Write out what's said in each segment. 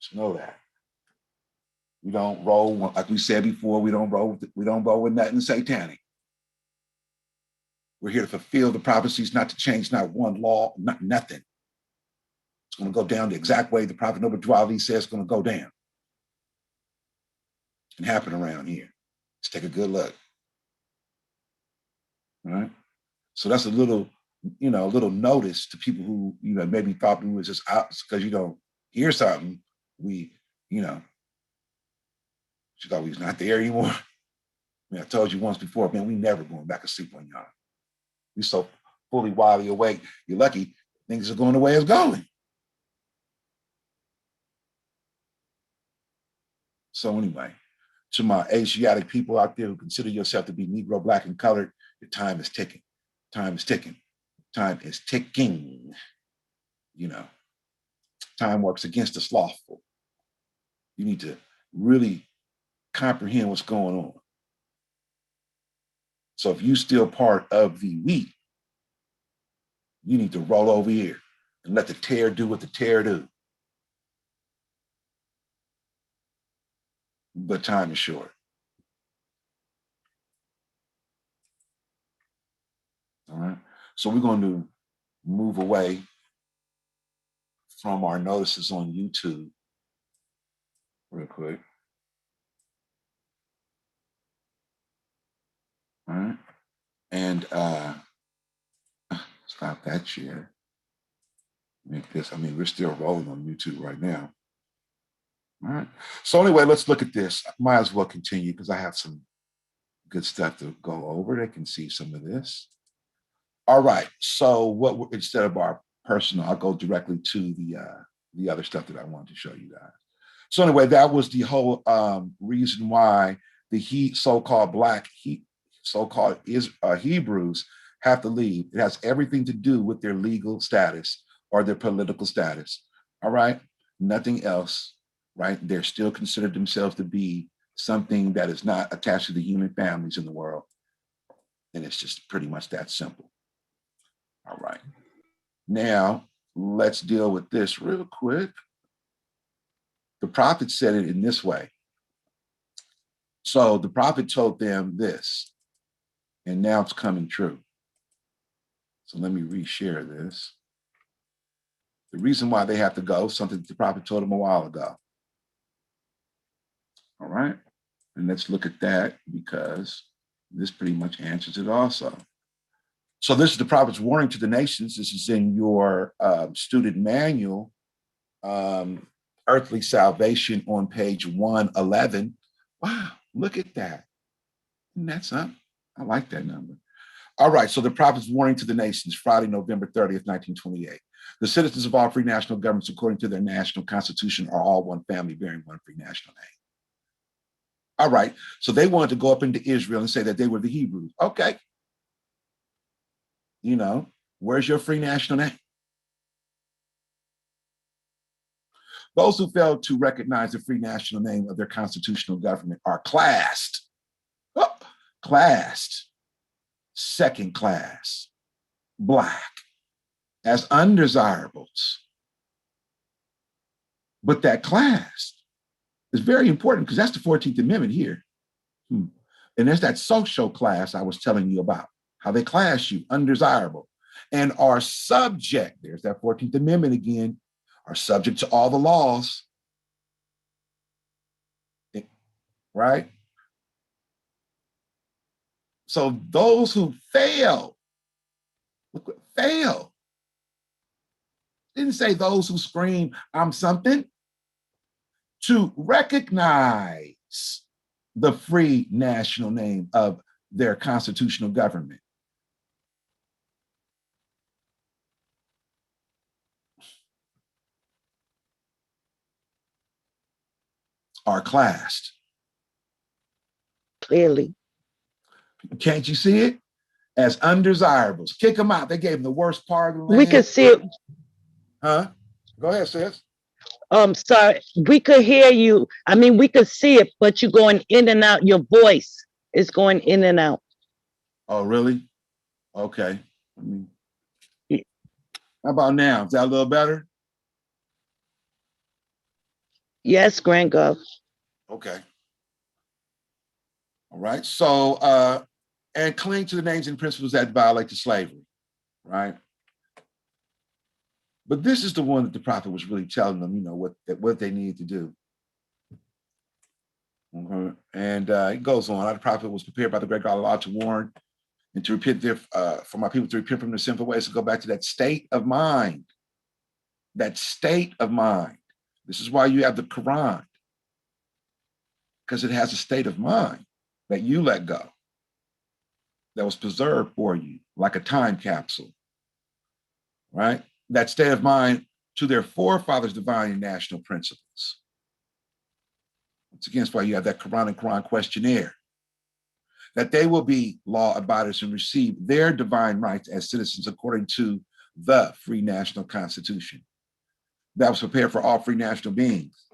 Just know that. We don't roll, like we said before, we don't roll with nothing satanic. We're here to fulfill the prophecies, not to change not one law, nothing. It's going to go down the exact way the Prophet Noble Drew Ali says it's going to go down and happen around here. Let's take a good look. All right. So that's a little notice to people who, maybe thought we was just out because you don't hear something. She thought we was not there anymore. I told you once before, man, we never going back to sleep on y'all. We so fully widely awake. You're lucky things are going the way it's going. So anyway, to my Asiatic people out there who consider yourself to be Negro, Black, and colored, your time is ticking. Time is ticking. Time is ticking. Time works against the slothful. You need to really comprehend what's going on. So if you're still part of the we, you need to roll over here and let the tear do what the tear do. But time is short. All right. So we're going to move away from our notices on YouTube real quick. All right. And stop that share. Make this. We're still rolling on YouTube right now. All right. So anyway, let's look at this. I might as well continue because I have some good stuff to go over. They can see some of this. All right. So instead of our personal, I'll go directly to the other stuff that I wanted to show you guys. So anyway, that was the whole reason why the so-called black so-called Hebrews have to leave. It has everything to do with their legal status or their political status. All right. Nothing else. Right. They're still considered themselves to be something that is not attached to the human families in the world. And it's just pretty much that simple. All right. Now, let's deal with this real quick. The prophet said it in this way. So the prophet told them this, and now it's coming true. So let me reshare this. The reason why they have to go, something the prophet told them a while ago. All right. And let's look at that because this pretty much answers it also. So this is the prophet's warning to the nations. This is in your student manual, Earthly Salvation on page 111. Wow, look at that. Isn't that something? I like that number. All right, so the prophet's warning to the nations, Friday, November 30th, 1928. The citizens of all free national governments, according to their national constitution, are all one family bearing one free national name. All right, so they wanted to go up into Israel and say that they were the Hebrews. Okay. Where's your free national name? Those who failed to recognize the free national name of their constitutional government are classed, second class, black, as undesirables. But that class is very important because that's the 14th Amendment here. And there's that social class I was telling you about, how they class you, undesirable, and are subject, there's that 14th Amendment again, are subject to all the laws, right? So those who fail, fail. Didn't say those who scream, I'm something, to recognize the free national name of their constitutional government. Are classed. Clearly. Can't you see it? As undesirables. Kick them out. They gave them the worst part of the land. We could see it. Huh? Go ahead, sis. Sorry. We could hear you. We could see it, but you're going in and out. Your voice is going in and out. Oh, really? Okay. How about now? Is that a little better? Yes, Grand Gulf. Okay. All right. So, and cling to the names and principles that violate the slavery, right? But this is the one that the prophet was really telling them, what they needed to do. And it goes on. The prophet was prepared by the great God Allah to warn and to repent for my people to repent from their sinful ways, to go back to that state of mind. That state of mind. This is why you have the Quran, because it has a state of mind that you let go, that was preserved for you like a time capsule, right? That state of mind to their forefathers' divine and national principles. Once again, that's why you have that Quran and Quran questionnaire, that they will be law abiders and receive their divine rights as citizens according to the free national constitution that was prepared for all free national beings.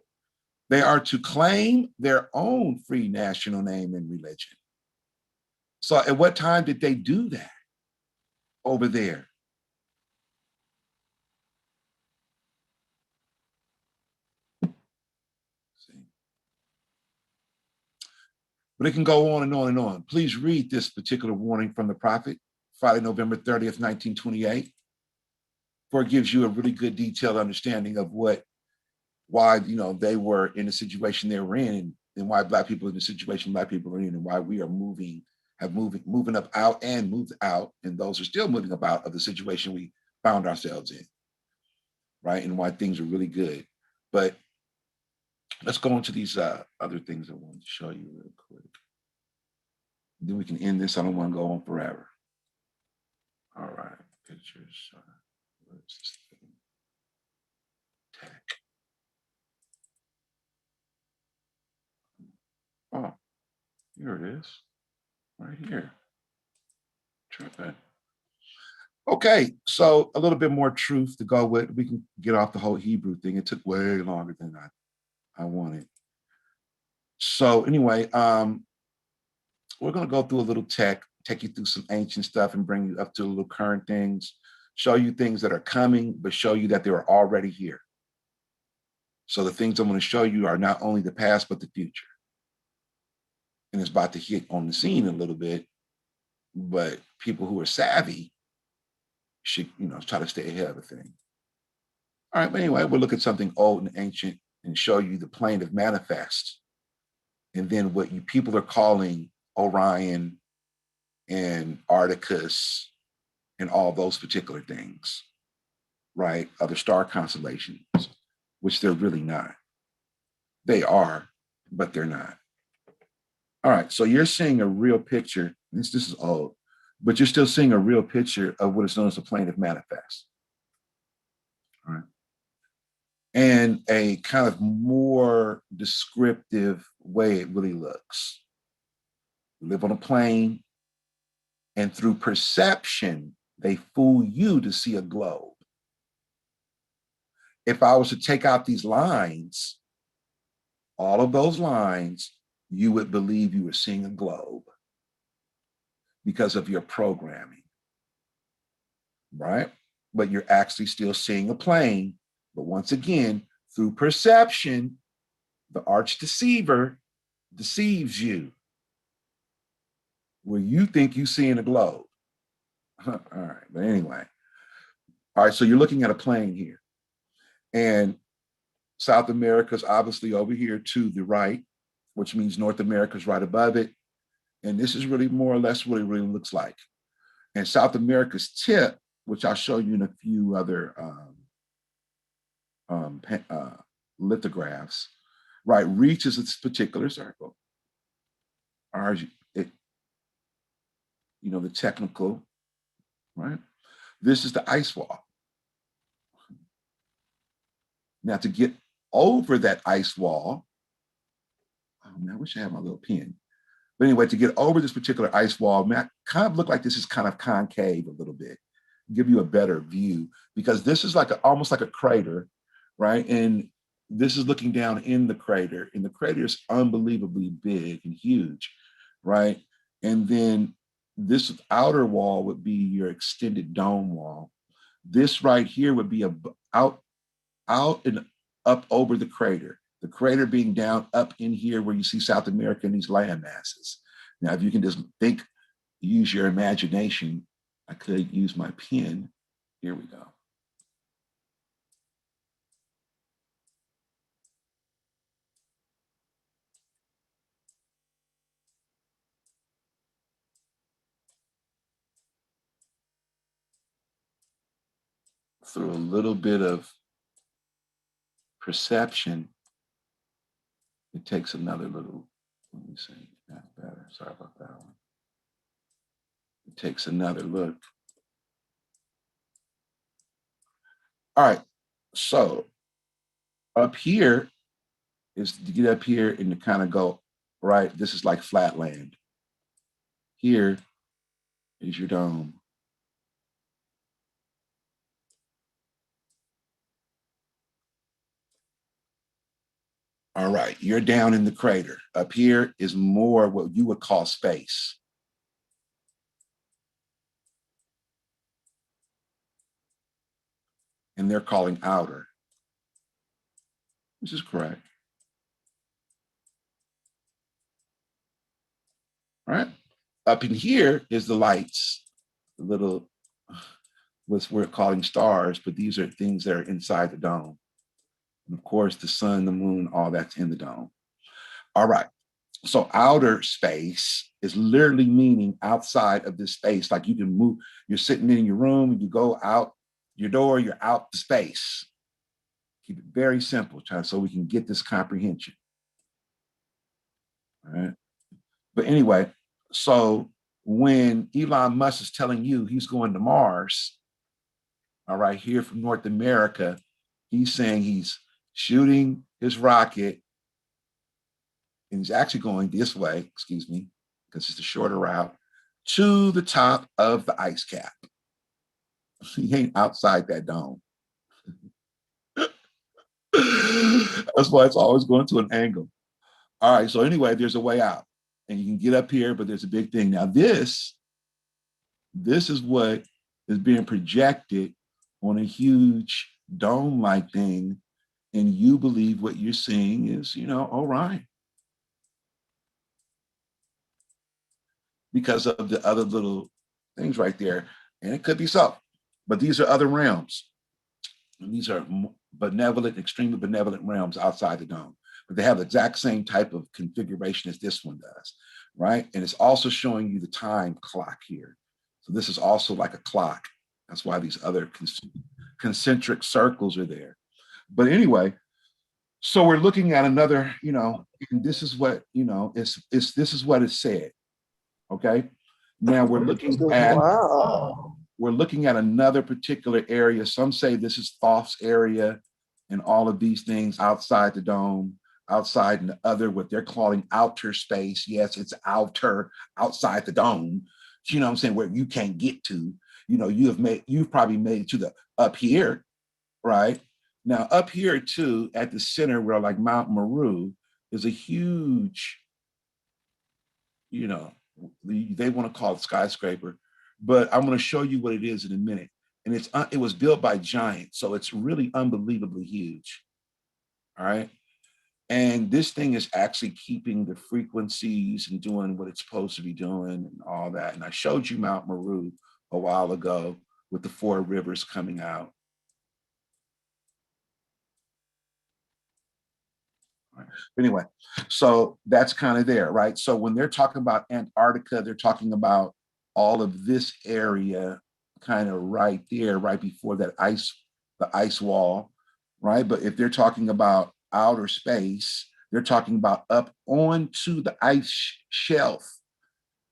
They are to claim their own free national name and religion. So at what time did they do that over there? See? But it can go on and on and on. Please read this particular warning from the prophet, Friday, November 30th, 1928, for it gives you a really good detailed understanding of why they were in the situation they were in, and why Black people are in the situation Black people are in, and why we are moving up out and moved out, and those are still moving up out of the situation we found ourselves in, right? And why things are really good. But let's go into these other things I wanted to show you real quick. Then we can end this. I don't want to go on forever. All right, pictures. Where's this thing? Tech. Oh, here it is, right here. Try that. Okay, so a little bit more truth to go with. We can get off the whole Hebrew thing. It took way longer than I wanted. So anyway, we're going to go through a little tech, take you through some ancient stuff and bring you up to a little current things, show you things that are coming, but show you that they were already here. So the things I'm going to show you are not only the past, but the future. And it's about to hit on the scene a little bit, but people who are savvy should, try to stay ahead of the thing. All right, but anyway, we'll look at something old and ancient and show you the plane of manifest. And then what you people are calling Orion and Arcturus and all those particular things, right? Other star constellations, which they're really not. They are, but they're not. All right, so you're seeing a real picture. This is old, but you're still seeing a real picture of what is known as a plane of manifest. All right. And a kind of more descriptive way it really looks. We live on a plane, and through perception, they fool you to see a globe. If I was to take out these lines, all of those lines, you would believe you were seeing a globe because of your programming, right? But you're actually still seeing a plane. But once again, through perception, the arch deceiver deceives you where you think you're seeing a globe. All right, but anyway. All right, so you're looking at a plane here. And South America's obviously over here to the right, which means North America's right above it. And this is really more or less what it really looks like. And South America's tip, which I'll show you in a few other lithographs, right, reaches this particular circle. Ours, the technical, right? This is the ice wall. Now to get over that ice wall, oh man, I wish I had my little pen. But anyway, to get over this particular ice wall, man, kind of look like this is kind of concave a little bit, give you a better view, because this is like almost like a crater, right? And this is looking down in the crater, and the crater is unbelievably big and huge, right? And then this outer wall would be your extended dome wall. This right here would be out and up over the crater. The crater being down up in here where you see South America and these land masses. Now, if you can just think, use your imagination, I could use my pen. Here we go. Through a little bit of perception, it takes another little, let me see, that's better. Sorry about that one. It takes another look. All right, so up here is to get up here and to kind of go, right, this is like flat land. Here is your dome. All right, you're down in the crater. Up here is more what you would call space. And they're calling outer, which is correct. All right, up in here is the lights, the little, what we're calling stars, but these are things that are inside the dome. And of course, the sun, the moon, all that's in the dome. All right, so outer space is literally meaning outside of this space. Like you can move, you're sitting in your room, you go out your door, you're out the space. Keep it very simple, so we can get this comprehension. All right. But anyway, so when Elon Musk is telling you he's going to Mars, all right, here from North America, he's saying he's shooting his rocket and he's actually going this way, excuse me, because it's the shorter route, to the top of the ice cap. He ain't outside that dome. That's why it's always going to an angle. All right, so anyway, there's a way out. And you can get up here, but there's a big thing. Now this is what is being projected on a huge dome-like thing. And you believe what you're seeing is, all right. Because of the other little things right there. And it could be so. But these are other realms. And these are benevolent, extremely benevolent realms outside the dome. But they have the exact same type of configuration as this one does, right? And it's also showing you the time clock here. So this is also like a clock. That's why these other concentric circles are there. But anyway, so we're looking at another, and this is what, this is what it said. Okay. Now we're looking at, we're looking at another particular area. Some say this is Thoth's area and all of these things outside the dome, outside in the other, what they're calling outer space. Yes, it's outer, outside the dome. You know what I'm saying? Where you can't get to, you've probably made it to the up here, right? Now up here too, at the center where like Mount Meru is a huge, they want to call it skyscraper, but I'm going to show you what it is in a minute. And it was built by giants, so it's really unbelievably huge. All right. And this thing is actually keeping the frequencies and doing what it's supposed to be doing and all that. And I showed you Mount Meru a while ago with the 4 rivers coming out. Anyway, so that's kind of there, right? So when they're talking about Antarctica, they're talking about all of this area kind of right there, right before that the ice wall, right? But if they're talking about outer space, they're talking about up onto the ice shelf,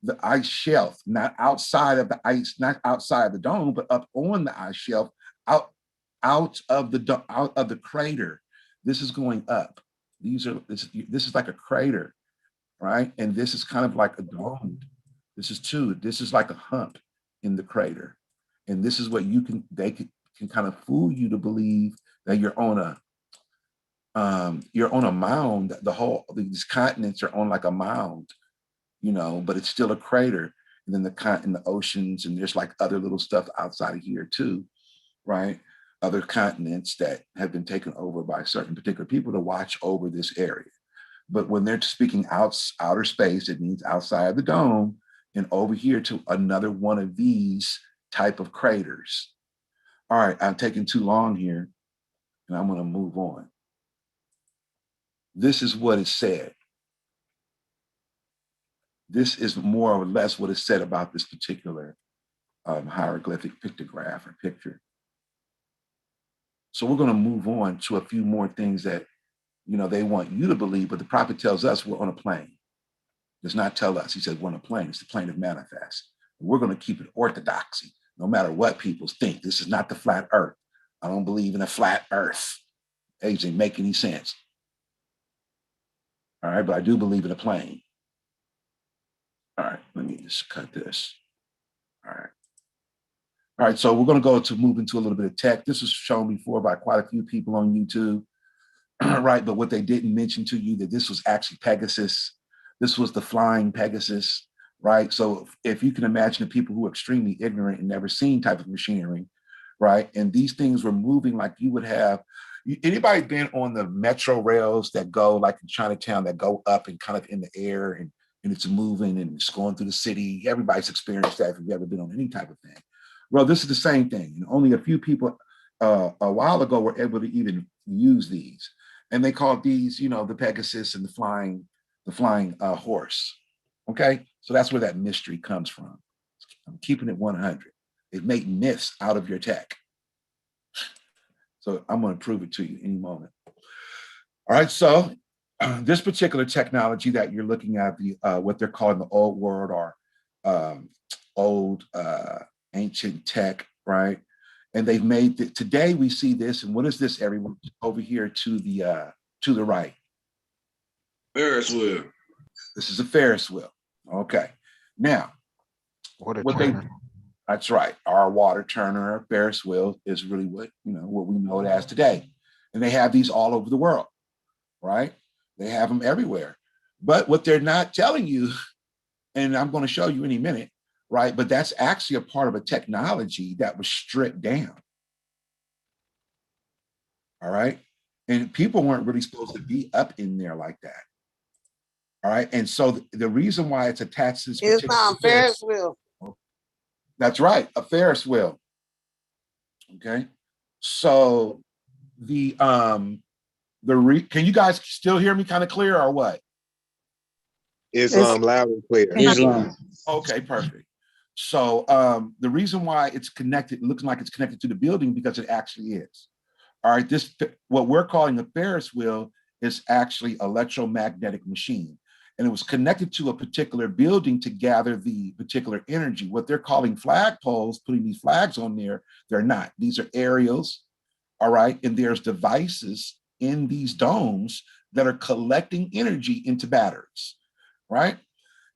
not outside of the ice, not outside of the dome, but up on the ice shelf, out of the crater. This is going up. This is like a crater, right? And this is kind of like a dome. This is like a hump in the crater. And this is what they can kind of fool you to believe that you're on a mound. These continents are on like a mound, but it's still a crater. And then the oceans, and there's like other little stuff outside of here too, right? other continents that have been taken over by certain particular people to watch over this area. But when they're speaking outer space, it means outside the dome and over here to another one of these type of craters. All right, I'm taking too long here and I'm going to move on. This is what it said. This is more or less what is said about this particular hieroglyphic pictograph or picture. So we're going to move on to a few more things that, you know, they want you to believe, but the prophet tells us we're on a plane. Does not tell us. He says we're on a plane. It's the plane of manifest. We're going to keep it orthodoxy, no matter what people think. This is not the flat earth. I don't believe in a flat earth. It doesn't make any sense. All right, but I do believe in a plane. All right, let me just cut this. All right. All right, so we're going to go to move into a little bit of tech. This was shown before by quite a few people on YouTube, right? But what they didn't mention to you that this was actually Pegasus. This was the flying Pegasus, right? So if you can imagine the people who are extremely ignorant and never seen type of machinery, right? And these things were moving like you would have. Anybody been on the metro rails that go like in Chinatown that go up and kind of in the air and it's moving and it's going through the city? Everybody's experienced that if you've ever been on any type of thing. Well, this is the same thing. And only a few people a while ago were able to even use these. And they called these, you know, the Pegasus and the flying horse. Okay, so that's where that mystery comes from. I'm keeping it 100. It made myths out of your tech. So I'm going to prove it to you any moment. All right, so this particular technology that you're looking at, the what they're calling the old world or old ancient tech, right? And they've made it. Today we see this, and what is this, everyone? Over here to the right. Ferris wheel. This is a Ferris wheel. Okay. Now, what that's right. Our water turner, our Ferris wheel is really what we know it as today. And they have these all over the world, right? They have them everywhere. But what they're not telling you, and I'm going to show you any minute, right? But that's actually a part of a technology that was stripped down. All right. And people weren't really supposed to be up in there like that. All right. And so the reason why it's attached to this It's not Ferris wheel. That's right, a Ferris wheel. Okay. So can you guys still hear me kind of clear or what? It's loud and clear. Okay, perfect. So the reason why it's connected, it looks like it's connected to the building because it actually is. All right, this what we're calling a Ferris wheel is actually electromagnetic machine. And it was connected to a particular building to gather the particular energy. What they're calling flagpoles, putting these flags on there, they're not. These are aerials, all right? And there's devices in these domes that are collecting energy into batteries, right?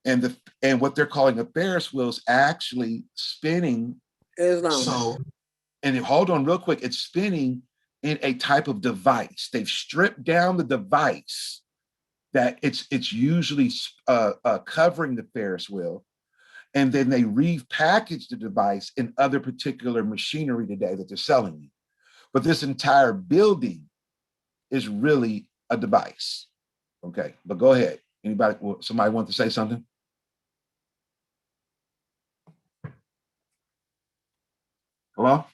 And what they're calling a Ferris wheel is actually spinning. So, and hold on real quick, it's spinning in a type of device. They've stripped down the device that it's usually covering the Ferris wheel, and then they repackage the device in other particular machinery today that they're selling you. But this entire building is really a device. Okay, but go ahead. Somebody want to say something? Hello?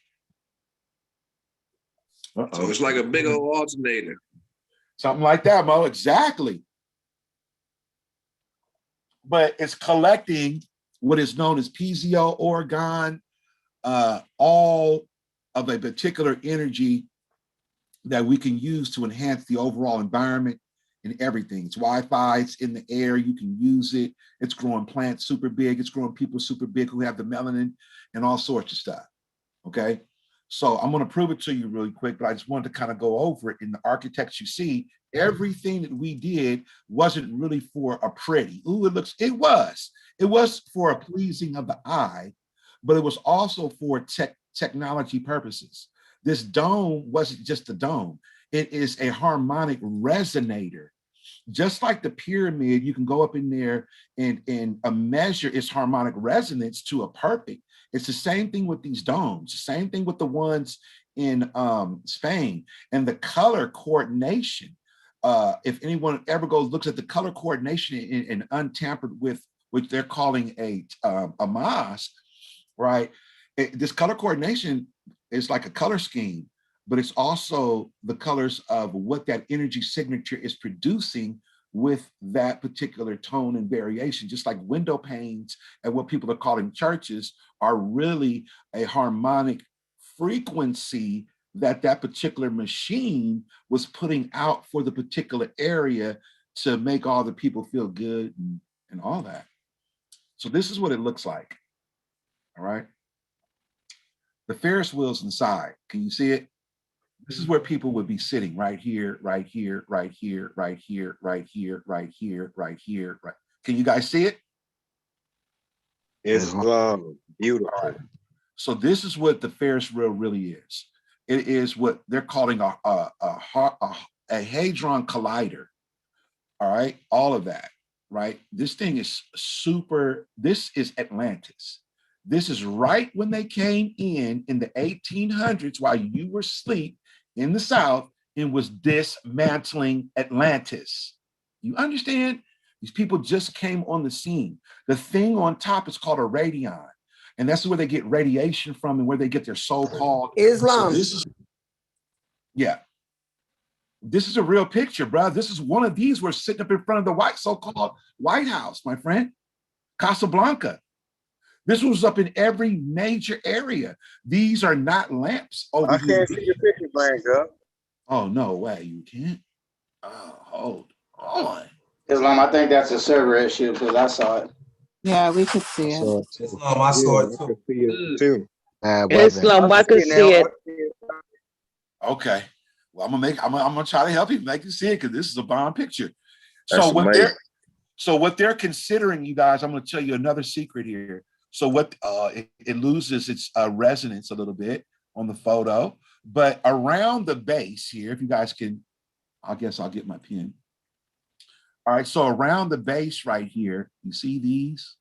Uh-oh. So it's like a big old alternator. Something like that, Mo, exactly. But it's collecting what is known as piezo, orgone, all of a particular energy that we can use to enhance the overall environment and everything. It's Wi-Fi, it's in the air, you can use it. It's growing plants super big, it's growing people super big who have the melanin and all sorts of stuff, okay? So I'm gonna prove it to you really quick, but I just wanted to kind of go over it. In the architects you see, everything that we did wasn't really for a pretty. Ooh, it was for a pleasing of the eye, but it was also for technology purposes. This dome wasn't just a dome. It is a harmonic resonator. Just like the pyramid, you can go up in there and measure its harmonic resonance to a perfect. It's the same thing with these domes, the same thing with the ones in Spain, and the color coordination. If anyone ever goes looks at the color coordination in untampered with, which they're calling a mosque, right? This color coordination is like a color scheme, but it's also the colors of what that energy signature is producing with that particular tone and variation. Just like window panes and what people are calling churches are really a harmonic frequency that that particular machine was putting out for the particular area to make all the people feel good and all that. So this is what it looks like. All right. The Ferris wheel's inside. Can you see it? This is where people would be sitting right here, right here, right here, right here, right here, right here, right here, right. Can you guys see it? It's beautiful. All right. So this is what the Ferris wheel really is. It is what they're calling a hadron collider. All right, all of that, right? This thing is super. This is Atlantis. This is right when they came in the 1800s while you were asleep in the South and was dismantling Atlantis. You understand? These people just came on the scene. The thing on top is called a radion. And that's where they get radiation from and where they get their so-called Islam. So this is, yeah. This is a real picture, bro. This is one of these. We're sitting up in front of the so-called White House, my friend. Casablanca. This was up in every major area. These are not lamps over here. I can't see your picture, Frank. Oh, no way. You can't? Oh, hold on. Islam, I think that's a server issue because I saw it. Yeah, we could see it. Islam, I saw it I can see it too. Islam, I could see it. Okay. Well, I'm gonna try to help you make you see it because this is a bomb picture. That's amazing. So what they're considering, you guys, I'm gonna tell you another secret here. So what it loses its resonance a little bit on the photo, but around the base here, if you guys can, I guess I'll get my pen. All right, so around the base right here, you see these?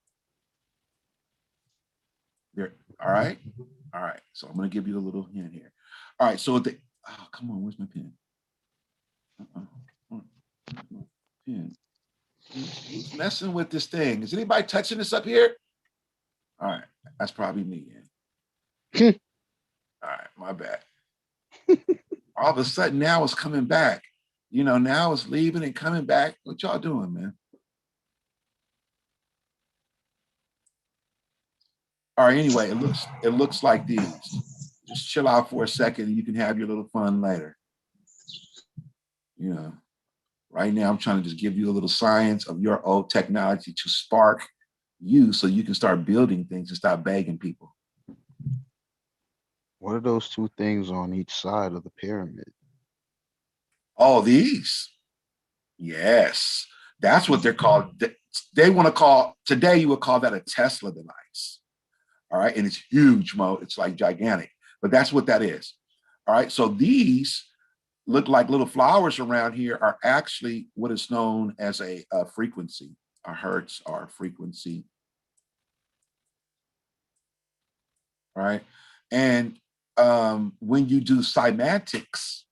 There, all right. All right, so I'm gonna give you a little hint here. All right, so oh, come on, where's my pen? Pen. Who's messing with this thing? Is anybody touching this up here? All right, that's probably me. All right, my bad. All of a sudden now it's coming back. You know, now it's leaving and coming back. What y'all doing, man? All right, anyway, it looks like these. Just chill out for a second and you can have your little fun later. You know, right now I'm trying to just give you a little science of your old technology to spark you so you can start building things and stop begging people. What are those two things on each side of the pyramid? Oh, these. Yes, that's what they're called. They want to call, today you would call that a Tesla device. All right, and it's huge, Mo. It's like gigantic, but that's what that is. All right, so these look like little flowers around here are actually what is known as a frequency, a hertz or a frequency. All right, and when you do cymatics,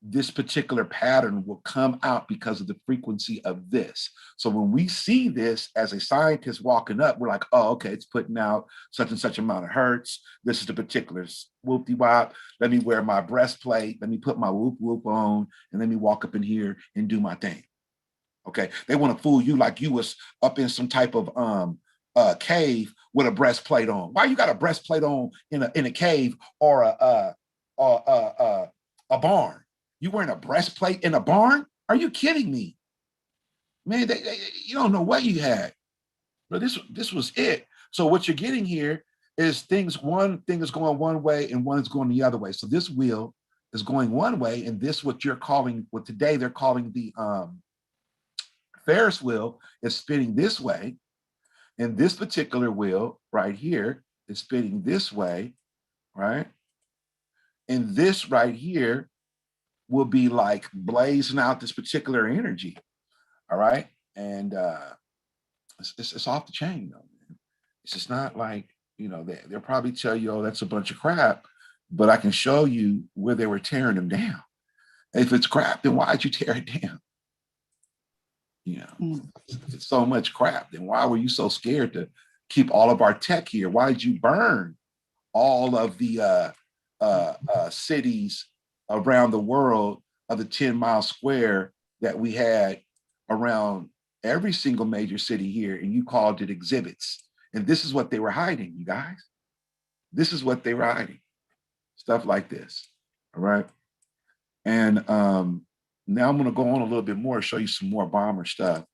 this particular pattern will come out because of the frequency of this. So when we see this as a scientist walking up, we're like, oh, okay, it's putting out such and such amount of hertz. This is the particular whoop-de-wop. Let me wear my breastplate. Let me put my whoop-whoop on, and let me walk up in here and do my thing. Okay, they want to fool you like you was up in some type of cave with a breastplate on. Why you got a breastplate on in a cave or a barn? You wearing a breastplate in a barn? Are you kidding me? Man, you don't know what you had. But this was it. So what you're getting here is one thing is going one way and one is going the other way. So this wheel is going one way, and this what you're calling, what today they're calling the Ferris wheel is spinning this way. And this particular wheel right here is spinning this way, right? And this right here will be like blazing out this particular energy. All right. And it's off the chain though, man. It's just not like, you know, they'll probably tell you, oh, that's a bunch of crap. but I can show you where they were tearing them down. If it's crap, then why'd you tear it down? You know, Mm. if it's so much crap, then why were you so scared to keep all of our tech here? Why did you burn all of the cities around the world of the 10-mile square that we had around every single major city here, and you called it exhibits? And this is what they were hiding, you guys. This is what they were hiding. Stuff like this, all right? And now I'm gonna go on a little bit more, show you some more bomber stuff.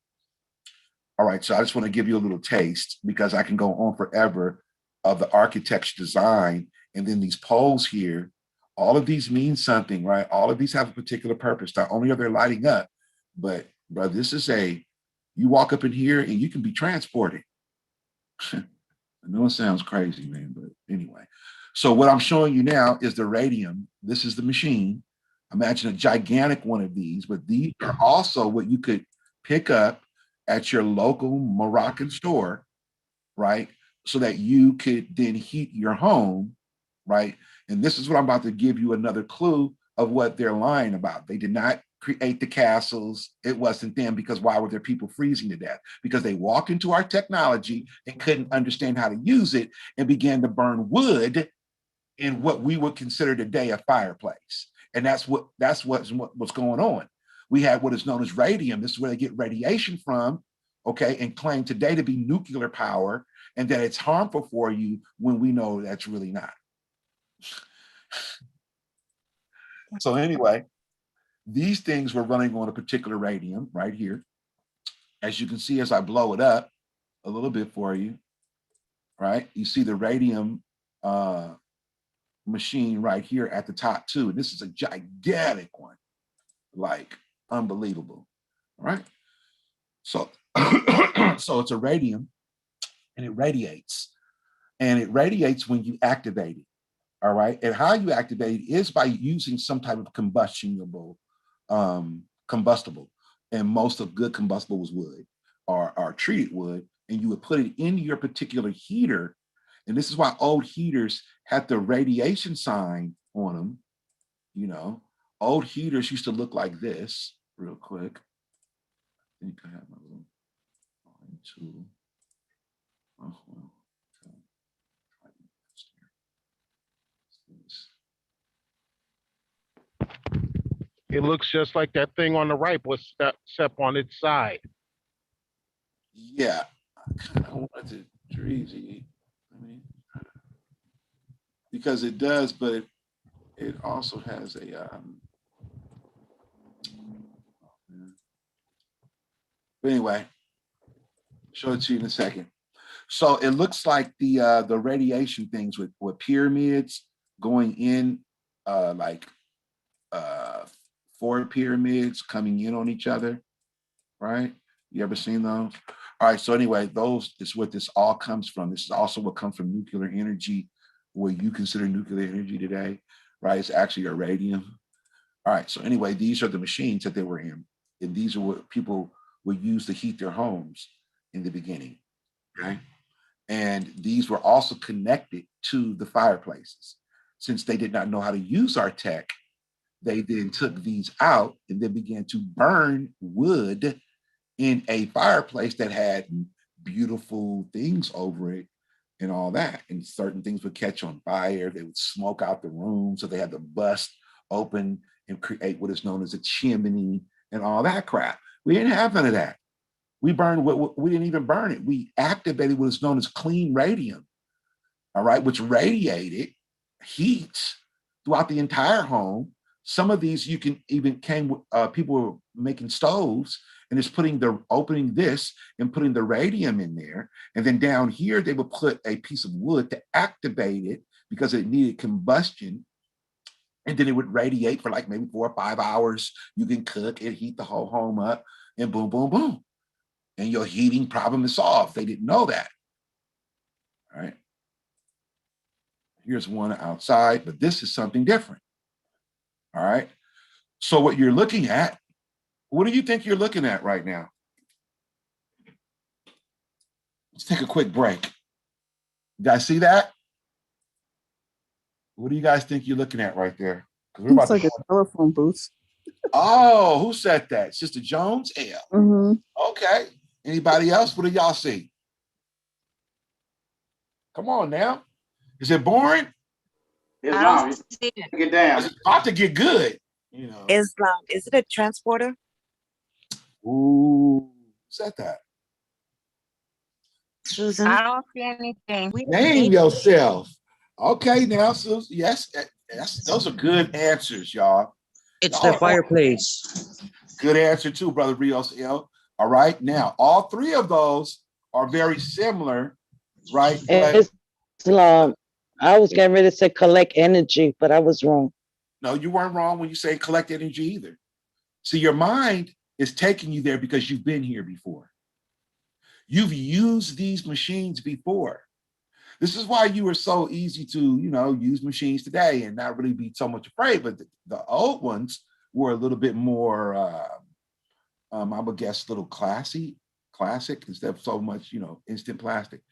All right, so I just wanna give you a little taste because I can go on forever of the architecture design, and then these poles here, all of these mean something, right? All of these have a particular purpose. Not only are they lighting up, but bro, this is you walk up in here and you can be transported. I know it sounds crazy, man, but anyway. So what I'm showing you now is the radium. This is the machine. Imagine a gigantic one of these, but these are also what you could pick up at your local Moroccan store, right? So that you could then heat your home, right? And this is what I'm about to give you another clue of what they're lying about. They did not create the castles. It wasn't them, because why were there people freezing to death? Because they walked into our technology and couldn't understand how to use it and began to burn wood in what we would consider today a fireplace. And that's what's going on. We had what is known as radium. This is where they get radiation from, okay, and claim today to be nuclear power, and that it's harmful for you when we know that's really not. So anyway, these things were running on a particular radium right here. As you can see, as I blow it up a little bit for you, right? You see the radium machine right here at the top too. And this is a gigantic one, like unbelievable, right? So, so it's a radium, and it radiates. And it radiates when you activate it, all right? And how you activate it is by using some type of combustible. And most of good combustible was wood or treated wood, and you would put it in your particular heater. And this is why old heaters had the radiation sign on them. You know, old heaters used to look like this. Real quick, I think I have my little line tool. Oh, well, okay. It looks just like that thing on the right was step on its side. Yeah, I kind of wanted to Dreezy. I mean, because it does, but it also has a. But anyway, show it to you in a second. So it looks like the radiation things with pyramids going in, like 4 pyramids coming in on each other, right? You ever seen those? All right, so anyway, those is what this all comes from. This is also what comes from nuclear energy, what you consider nuclear energy today, right? It's actually uranium. All right, so anyway, these are the machines that they were in. And these are what people would use to heat their homes in the beginning, okay? And these were also connected to the fireplaces. Since they did not know how to use our tech, they then took these out and then began to burn wood in a fireplace that had beautiful things over it and all that. And certain things would catch on fire. They would smoke out the room. So they had to bust open and create what is known as a chimney and all that crap. We didn't have none of that. We burned we didn't even burn it. We activated what is known as clean radium, all right, which radiated heat throughout the entire home. Some of these you can even people were making stoves and just opening this and putting the radium in there. And then down here, they would put a piece of wood to activate it because it needed combustion. And then it would radiate for like maybe 4 or 5 hours. You can cook it, heat the whole home up, and boom, boom, boom. And your heating problem is solved. They didn't know that. All right. Here's one outside, but this is something different. All right. So what you're looking at, what do you think you're looking at right now? Let's take a quick break. You guys see that? What do you guys think you're looking at right there? 'Cause we're Looks about like to a telephone booth. Oh, who said that? Sister Jones? Yeah. Mm-hmm. Okay. Anybody else? What do y'all see? Come on now. Is it boring? Islam, I don't you see it. get down. It's about to get good. You know. Islam, is it a transporter? Ooh, who said that? Susan? I don't see anything. Name yourself. Okay, now, Susan. Yes, those are good answers, y'all. It's the fireplace. Good answer too, Brother Rios L. All right. Now, all three of those are very similar, right? But Islam. I was getting ready to say collect energy, but I was wrong. no, you weren't wrong when you say collect energy either. See, your mind is taking you there because you've been here before. You've used these machines before. This is why you were so easy to, use machines today and not really be so much afraid. But the old ones were a little bit more, I would guess, a little classic instead of so much, instant plastic.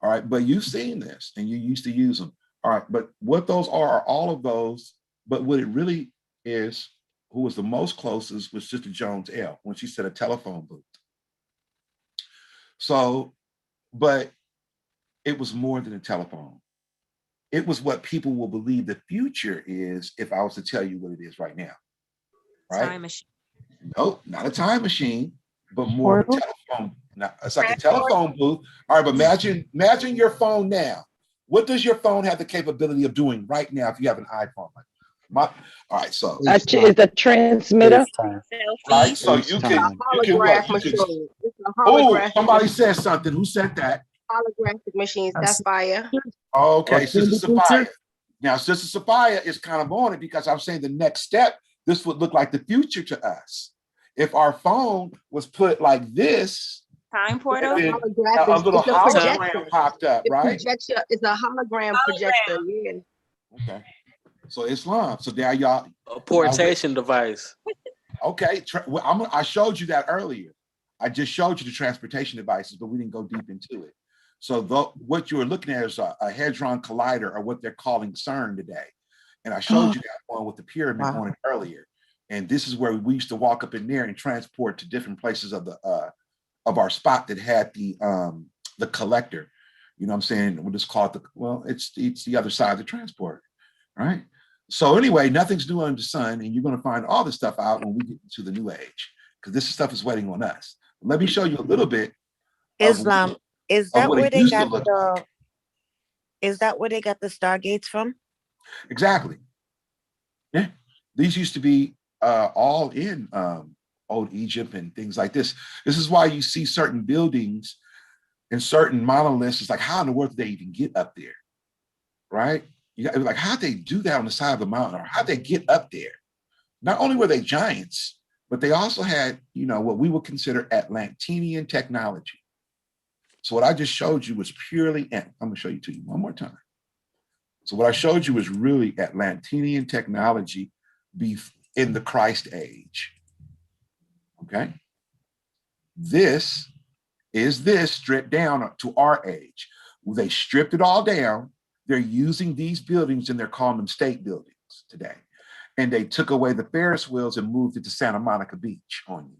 All right, but you've seen this and you used to use them. All right, but what those are all of those. But what it really is, who was the most closest was Sister Jones L. when she said a telephone booth. So, but it was more than a telephone. It was what people will believe the future is if I was to tell you what it is right now. Right? Time machine. No, not a time machine, but more of a Portal? telephone. Now, it's like a telephone booth. All right, but imagine your phone now. What does your phone have the capability of doing right now if you have an iPhone? All right, so Is the transmitter? right, so you can Holograph what? machine. It's a Oh, holographic somebody said something. Who said that? holographic machines. That's fire. Okay, Sister Sophia. Now, Sister Sophia is kind of on it because I'm saying the next step, this would look like the future to us. If our phone was put like this, Time portal? and then a little It's a hologram projector. popped up, It right? projects it's a hologram projector. Yeah. Okay. So Islam. So there y'all. A portation device. Okay. I showed you that earlier. I just showed you the transportation devices, but we didn't go deep into it. So what you were looking at is a Hadron Collider, or what they're calling CERN today. And I showed you that one with the pyramid on it earlier. And this is where we used to walk up in there and transport to different places of our spot that had the collector. You know what I'm saying? We'll just call it it's the other side of the transport, right? So anyway, nothing's new under the sun, and you're going to find all this stuff out when we get into the new age, because this stuff is waiting on us. Let me show you a little bit. Islam, is that what where it they used to got look the like. is that where they got the Stargates from? Exactly. Yeah, these used to be all in old Egypt and things like this. This is why you see certain buildings and certain monoliths. It's like, how in the world did they even get up there? Right? Like, how'd they do that on the side of the mountain? Or how'd they get up there? Not only were they giants, but they also had, what we would consider Atlantean technology. So what I just showed you was purely, and I'm gonna show you to you one more time. So what I showed you was really Atlantean technology in the Christ age. Okay. This is stripped down to our age. They stripped it all down. They're using these buildings and they're calling them state buildings today. And they took away the Ferris wheels and moved it to Santa Monica Beach on you.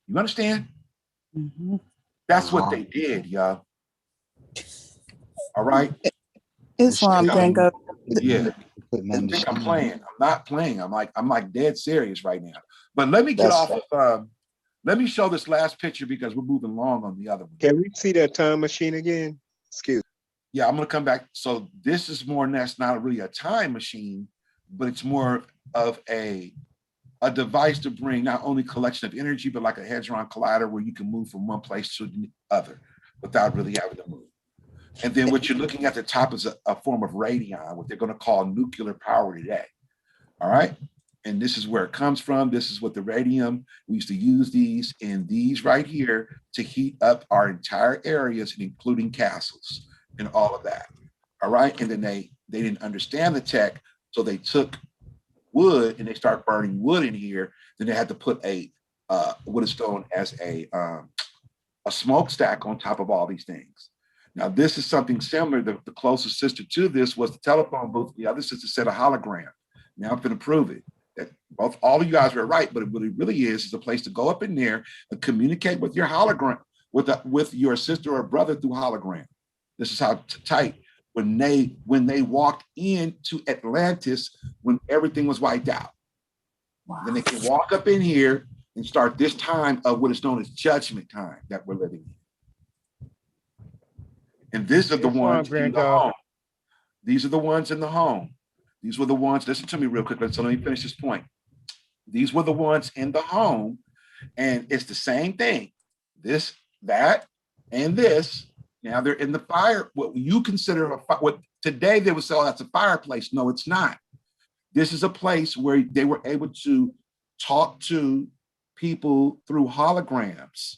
You understand? Mm-hmm. That's what they did, y'all. All right. Islam can go. Yeah. I think I'm playing. I'm not playing. I'm like dead serious right now. But let me get off of let me show this last picture because we're moving along on the other one. Can we see that time machine again? Excuse me. Yeah, I'm gonna come back. So this is more or less not really a time machine, but it's more of a device to bring not only collection of energy, but like a Hadron Collider where you can move from one place to the other without really having to move. And then what you're looking at the top is a form of radion, what they're going to call nuclear power today. All right. And this is where it comes from. This is what the radium, we used to use these right here to heat up our entire areas, including castles and all of that. All right. And then they didn't understand the tech. So they took wood and they start burning wood in here. Then they had to put what is known as a smokestack on top of all these things. Now, this is something similar. The closest sister to this was the telephone booth. The other sister said a hologram. Now I'm going to prove it. That all of you guys were right, but what it really is a place to go up in there and communicate with your hologram, with your sister or brother through hologram. This is how tight when they walked into Atlantis when everything was wiped out. Wow. Then they can walk up in here and start this time of what is known as judgment time that we're living in. And these are the ones in the home. These are the ones in the home. These were the ones, listen to me real quick. So let me finish this point. These were the ones in the home, and it's the same thing. This, that, and this. Now they're in the fire, what you consider what today they would say, oh, that's a fireplace. No, it's not. This is a place where they were able to talk to people through holograms.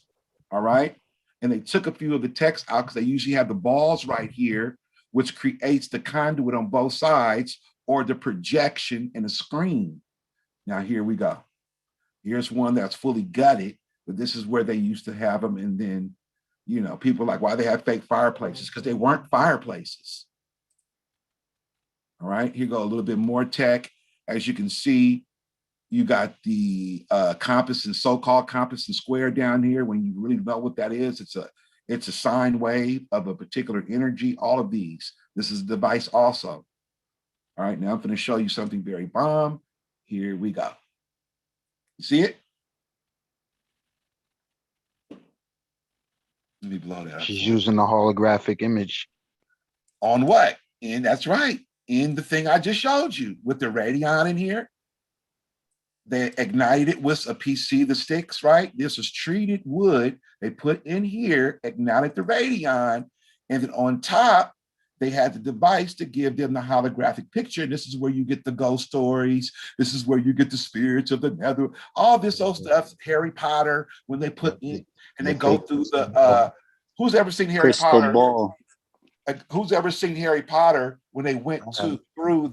All right. And they took a few of the text out because they usually have the balls right here, which creates the conduit on both sides or the projection in the screen. Now, here we go. Here's one that's fully gutted, but this is where they used to have them. And then, you know, people are like, why they have fake fireplaces? Because they weren't fireplaces. All right, here go a little bit more tech. As you can see, you got the compass and so-called compass and square down here. When you really know what that is, it's a sine wave of a particular energy. All of these. This is a device also. All right, now I'm going to show you something very bomb. Here we go. You see it? Let me blow that up. She's using a holographic image. On what? And that's right. In the thing I just showed you with the Radion in here. They ignited it with a PC, the sticks, right? This was treated wood. They put in here, ignited the Radion, and then on top, they had the device to give them the holographic picture. This is where you get the ghost stories. This is where you get the spirits of the nether. All this old stuff, Harry Potter, when they put in, and they go through the, who's ever seen Harry Crystal Potter? ball. Who's ever seen Harry Potter when they went through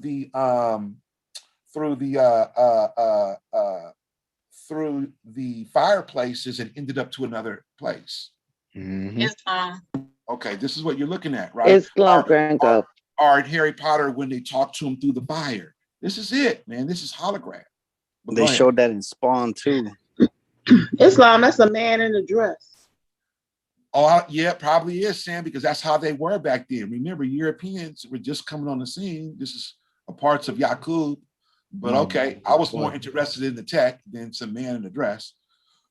the fireplaces and ended up to another place? Mhm. Okay, this is what you're looking at, right? Islam, Grand Gulf. Or in Harry Potter when they talk to him through the fire. This is it, man. This is hologram. But They go ahead. showed that in Spawn too. Islam, that's a man in a dress. Oh, yeah, probably is, Sam, because that's how they were back then. Remember, Europeans were just coming on the scene. This is a parts of Yaqub. But okay, I was more interested in the tech than some man in a dress.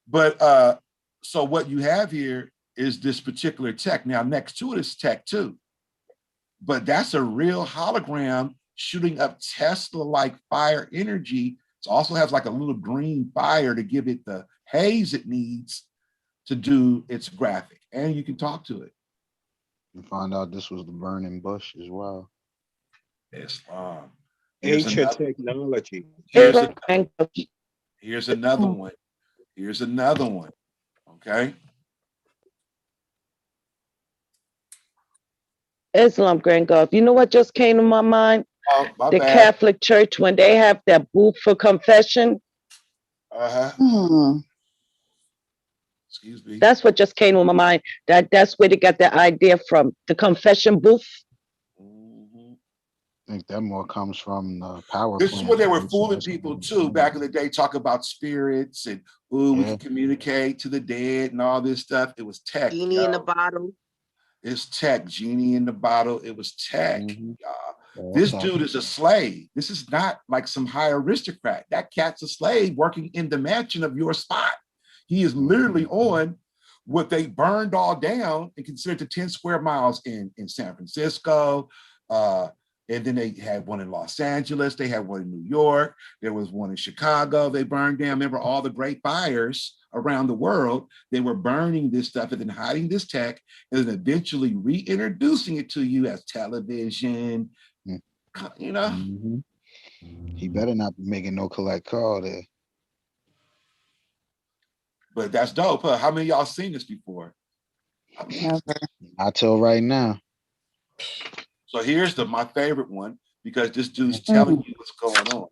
But so what you have here is this particular tech. Now, next to it is tech too. But that's a real hologram shooting up Tesla-like fire energy. It also has like a little green fire to give it the haze it needs to do its graphic. And you can talk to it. You find out this was the burning bush as well. Islam. Ancient technology. Here's Islam, Grand Gulf. Here's another one. Here's another one. Okay. Islam, Grand Gulf. You know what just came to my mind? Oh, my The bad. Catholic Church, when they have that booth for confession, Uh-huh. Hmm. Excuse me. that's what just came to my mind. That's where they got the idea from, the confession booth. Mhm. I think that more comes from the power. This is plant. where they were So fooling that's people what too I'm back in the day, talk about spirits and ooh, we Yeah. can communicate to the dead and all this stuff. It was tech. Genie in the Yo. bottle. It's tech. Genie in the bottle. It was tech. Mhm. y'all. saying. This That's dude is a slave. This is not like some high aristocrat. That cat's a slave working in the mansion of your spot. He is literally on what they burned all down and considered the 10 square miles in San Francisco. And then they had one in Los Angeles. They had one in New York. There was one in Chicago. They burned down. Remember all the great fires around the world? They were burning this stuff and then hiding this tech and then eventually reintroducing it to you as television. Mm. You know, Mhm. He better not be making no collect call there. but that's dope. Huh? How many of y'all seen this before? Never. Not till right now. So here's my favorite one because this dude's telling you what's going on.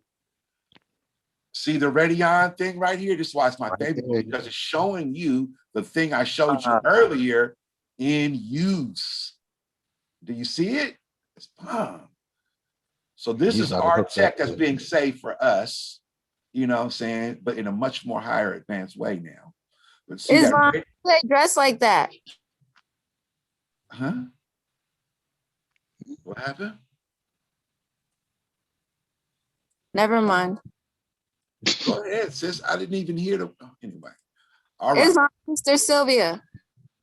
See the Radion thing right here? This is why it's my Right favorite one, there. because it's showing you the thing I showed you earlier in use. Do you see it? It's bomb. So this You is gotta our hook tech that that's being saved for us, you know what I'm saying? But in a much more higher advanced way now. But see that, Islam, they dress like that. huh? What happened? Never mind. Go ahead, sis. I didn't even hear the, anyway. All right. Islam, Sister Sylvia.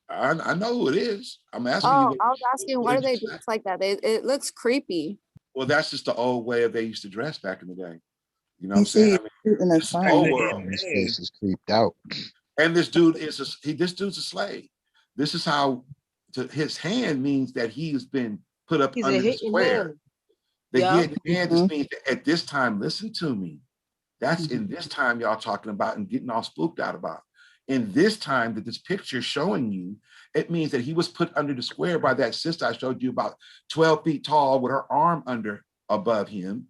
I know who it is. I'm asking you. Oh, I was asking, what why do did they you say? dress like that? It looks creepy. Well, that's just the old way of they used to dress back in the day. You know what You I'm saying? see I it mean, in the this is old sign. world. His face is creeped out. And this dude is this dude's a slave. This is how his hand means that he has been put up He's a under the hidden square. hand. The Yeah. hidden hand just means that at this time, listen to me. That's in this time y'all talking about and getting all spooked out about. In this time that this picture is showing you, it means that he was put under the square by that sister I showed you, about 12 feet tall with her arm above him.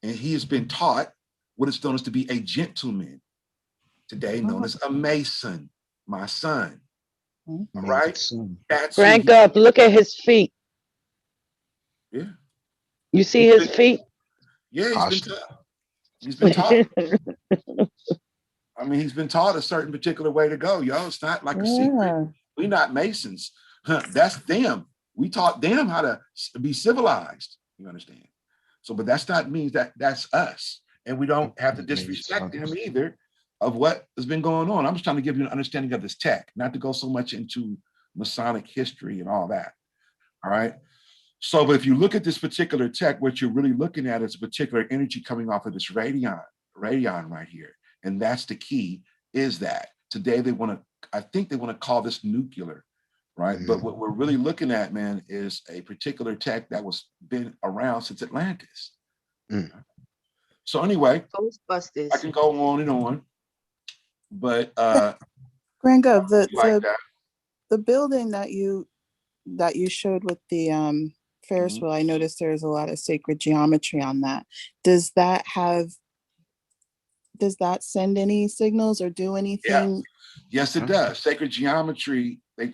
And he has been taught what is known as to be a gentleman, today known as a Mason, my son. All right? That's who Crank up, look at his feet. yeah. You see his feet? Yeah, Posture. he's been taught. I mean, he's been taught a certain particular way to go, yo. It's not like a secret. Yeah. We're not Masons. That's them. We taught them how to be civilized. You understand? So, but that's not means that that's us. And we don't have to disrespect them either of what has been going on. I'm just trying to give you an understanding of this tech, not to go so much into Masonic history and all that. All right. So, but if you look at this particular tech, what you're really looking at is a particular energy coming off of this radion right here. And that's the key, is that today they want to, I think they want to call this nuclear, right? But what we're really looking at, man, is a particular tech that was been around since Atlantis. So anyway, Ghostbusters. I can go on and on, but Grand Gov, like that. the building that you showed with the Ferris wheel, I noticed there's a lot of sacred geometry on that. Does that send any signals or do anything? Yes, it does. Sacred geometry, they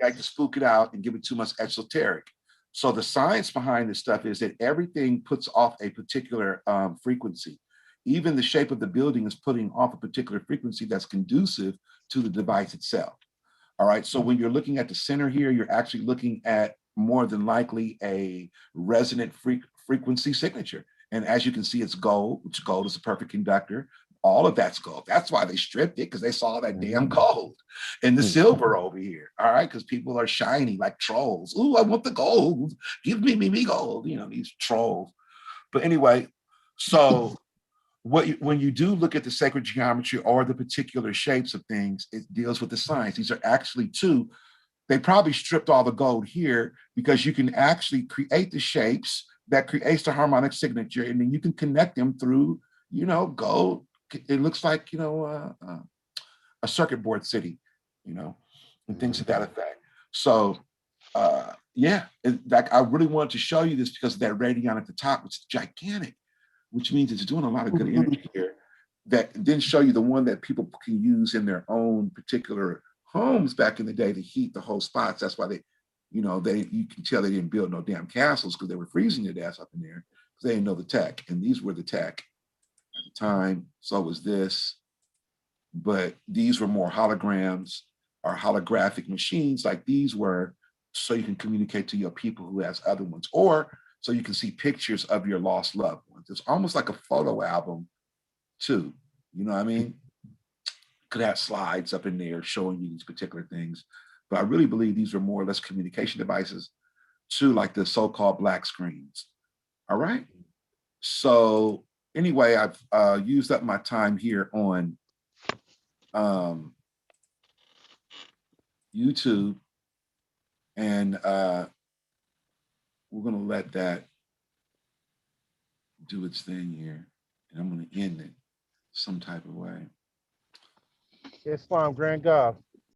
like to spook it out and give it too much esoteric. So the science behind this stuff is that everything puts off a particular frequency. Even the shape of the building is putting off a particular frequency that's conducive to the device itself. All right, so when you're looking at the center here, you're actually looking at more than likely a resonant frequency signature. And as you can see, it's gold, which gold is a perfect conductor. All of that's gold. That's why they stripped it, because they saw that damn gold and the silver over here. All right, because people are shiny like trolls. Ooh, I want the gold. Give me gold. You know, these trolls. But anyway, so when you do look at the sacred geometry or the particular shapes of things, it deals with the science. These are actually two. They probably stripped all the gold here because you can actually create the shapes that creates the harmonic signature, and then you can connect them through, you know, gold. It looks like, you know, a circuit board city, you know, and things to that effect. So, yeah, like I really wanted to show you this because of that radion at the top, which is gigantic, which means it's doing a lot of good energy here. That then show you the one that people can use in their own particular homes back in the day to heat the whole spots. That's why they, you know, you can tell they didn't build no damn castles, because they were freezing their ass up in there because they didn't know the tech. And these were the tech at the time. So was this, but these were more holograms or holographic machines. Like these were so you can communicate to your people who has other ones, or so you can see pictures of your lost loved ones. It's almost like a photo album too. You know what I mean? Could have slides up in there showing you these particular things. But I really believe these are more or less communication devices to like the so-called black screens. All right. So anyway, I've used up my time here on YouTube, and we're gonna let that do its thing here. And I'm gonna end it some type of way. Islam, Grand Gov.